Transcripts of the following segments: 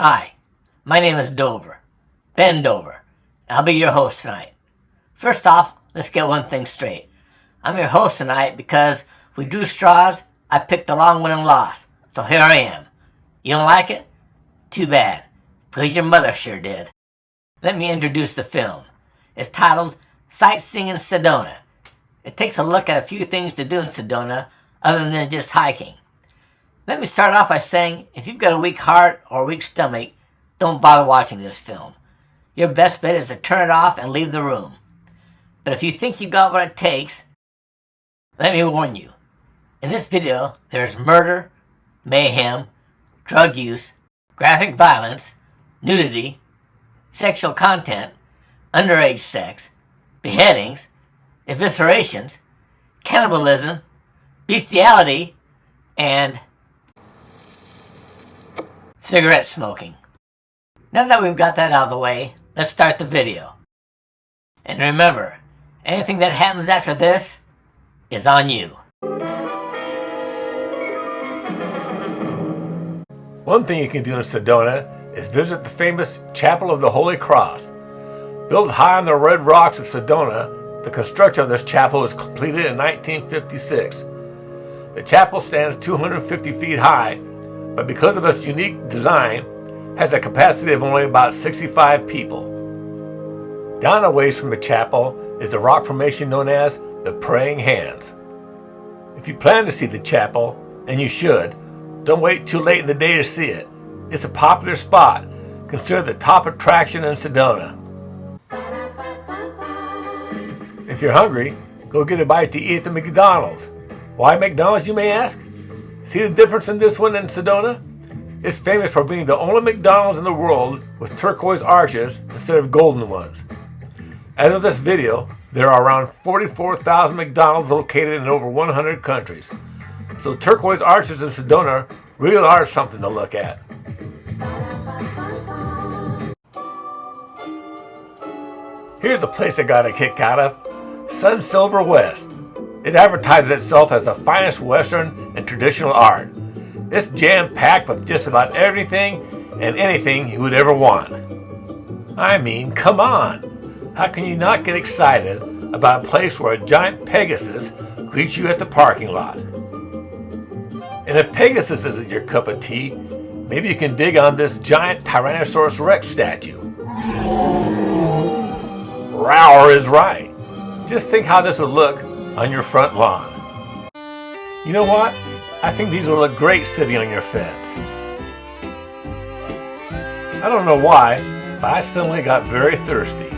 Hi, my name is Dover, Ben Dover, and I'll be your host tonight. First off, let's get one thing straight. I'm your host tonight because we drew straws, I picked the long one and lost, so here I am. You don't like it? Too bad, because your mother sure did. Let me introduce the film. It's titled Sightseeing in Sedona. It takes a look at a few things to do in Sedona other than just hiking. Let me start off by saying, if you've got a weak heart or a weak stomach, don't bother watching this film. Your best bet is to turn it off and leave the room. But if you think you got what it takes, let me warn you. In this video, there's murder, mayhem, drug use, graphic violence, nudity, sexual content, underage sex, beheadings, eviscerations, cannibalism, bestiality, and cigarette smoking. Now that we've got that out of the way, let's start the video. And remember, anything that happens after this is on you. One thing you can do in Sedona is visit the famous Chapel of the Holy Cross. Built high on the red rocks of Sedona, the construction of this chapel was completed in 1956. The chapel stands 250 feet high, but because of its unique design, has a capacity of only about 65 people. Down a ways from the chapel is the rock formation known as the Praying Hands. If you plan to see the chapel, and you should, don't wait too late in the day to see it. It's a popular spot, considered the top attraction in Sedona. If you're hungry, go get a bite to eat at the McDonald's. Why McDonald's, you may ask? See the difference in this one in Sedona? It's famous for being the only McDonald's in the world with turquoise arches instead of golden ones. As of this video, there are around 44,000 McDonald's located in over 100 countries. So turquoise arches in Sedona really are something to look at. Here's a place I got a kick out of, Sun Silver West. It advertises itself as the finest Western and traditional art. It's jam-packed with just about everything and anything you would ever want. I mean, come on! How can you not get excited about a place where a giant Pegasus greets you at the parking lot? And if Pegasus isn't your cup of tea, maybe you can dig on this giant Tyrannosaurus Rex statue. Rower is right. Just think how this would look on your front lawn. You know what? I think these will look great sitting on your fence. I don't know why, but I suddenly got very thirsty.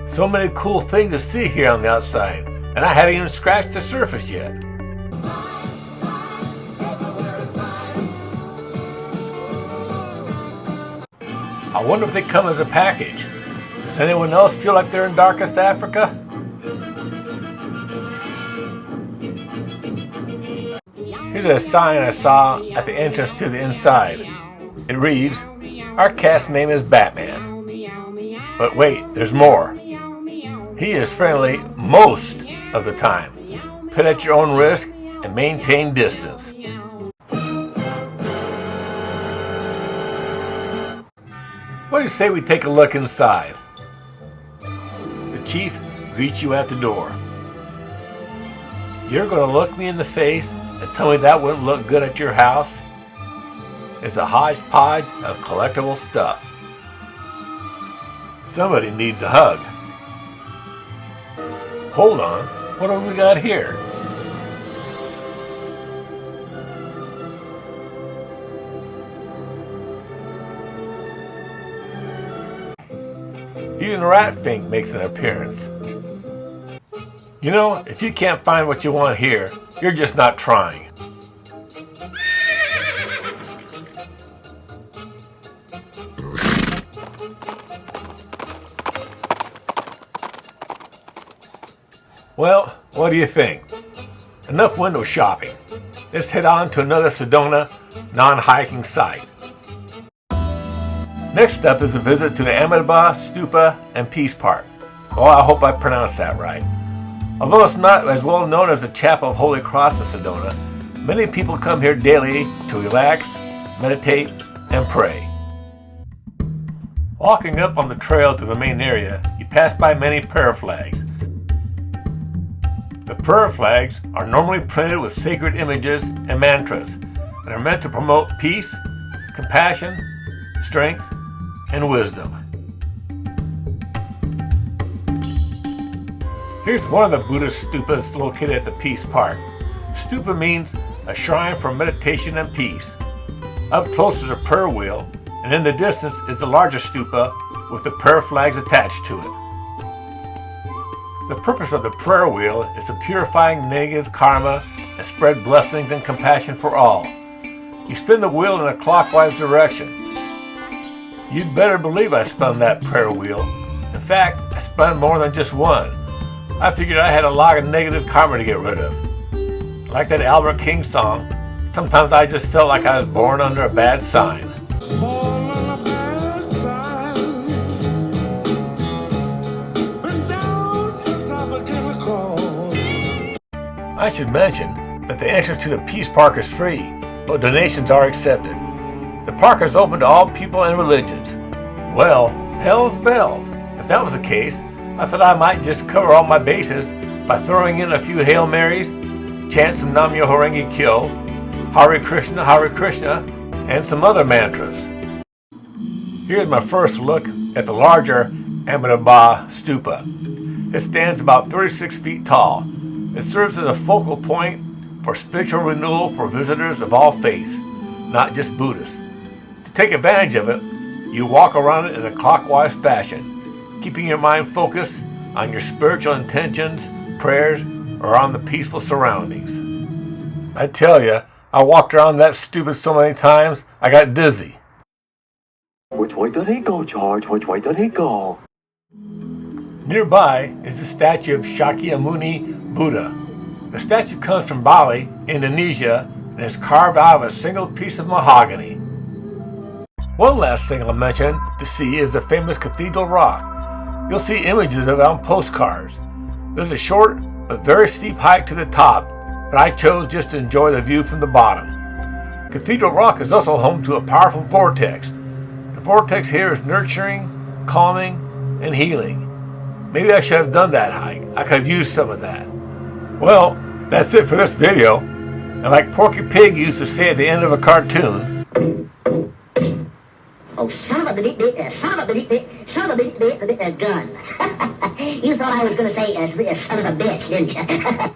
So many cool things to see here on the outside, and I hadn't even scratched the surface yet. I wonder if they come as a package. Does anyone else feel like they're in darkest Africa? Here's a sign I saw at the entrance to the inside. It reads, "Our cast name is Batman." But wait, there's more. He is friendly most of the time. Pet at your own risk and maintain distance. What do you say we take a look inside? The chief greets you at the door. You're going to look me in the face and tell me that wouldn't look good at your house? It's a hodgepodge of collectible stuff. Somebody needs a hug. Hold on, what have we got here? Even Ratfink makes an appearance. You know, if you can't find what you want here, you're just not trying. Well, what do you think? Enough window shopping. Let's head on to another Sedona non-hiking site. Next up is a visit to the Amitabha Stupa and Peace Park. Oh, I hope I pronounced that right. Although it's not as well known as the Chapel of Holy Cross in Sedona, many people come here daily to relax, meditate, and pray. Walking up on the trail to the main area, you pass by many prayer flags. The prayer flags are normally printed with sacred images and mantras and are meant to promote peace, compassion, strength, and wisdom. Here's one of the Buddhist stupas located at the Peace Park. Stupa means a shrine for meditation and peace. Up close is a prayer wheel, and in the distance is the larger stupa with the prayer flags attached to it. The purpose of the prayer wheel is to purify negative karma and spread blessings and compassion for all. You spin the wheel in a clockwise direction. You'd better believe I spun that prayer wheel. In fact, I spun more than just one. I figured I had a lot of negative karma to get rid of. Like that Albert King song, sometimes I just felt like I was born under a bad sign. I should mention that the entrance to the Peace Park is free, but donations are accepted. The park is open to all people and religions. Well, hell's bells. If that was the case, I thought I might just cover all my bases by throwing in a few Hail Marys, chant some Nam Myoho Renge Kyo, Hare Krishna, and some other mantras. Here's my first look at the larger Amitabha Stupa. It stands about 36 feet tall. It serves as a focal point for spiritual renewal for visitors of all faiths, not just Buddhists. To take advantage of it, you walk around it in a clockwise fashion, keeping your mind focused on your spiritual intentions, prayers, or on the peaceful surroundings. I tell you, I walked around that stupa so many times, I got dizzy. Which way did he go, George? Which way did he go? Nearby is the statue of Shakyamuni Buddha. The statue comes from Bali, Indonesia, and is carved out of a single piece of mahogany. One last thing I'll mention to see is the famous Cathedral Rock. You'll see images of it on postcards. There's a short but very steep hike to the top, but I chose just to enjoy the view from the bottom. Cathedral Rock is also home to a powerful vortex. The vortex here is nurturing, calming, and healing. Maybe I should have done that hike. I could have used some of that. Well, that's it for this video. And like Porky Pig used to say at the end of a cartoon, "Oh, son of a gun." You thought I was going to say, son of a bitch, didn't you?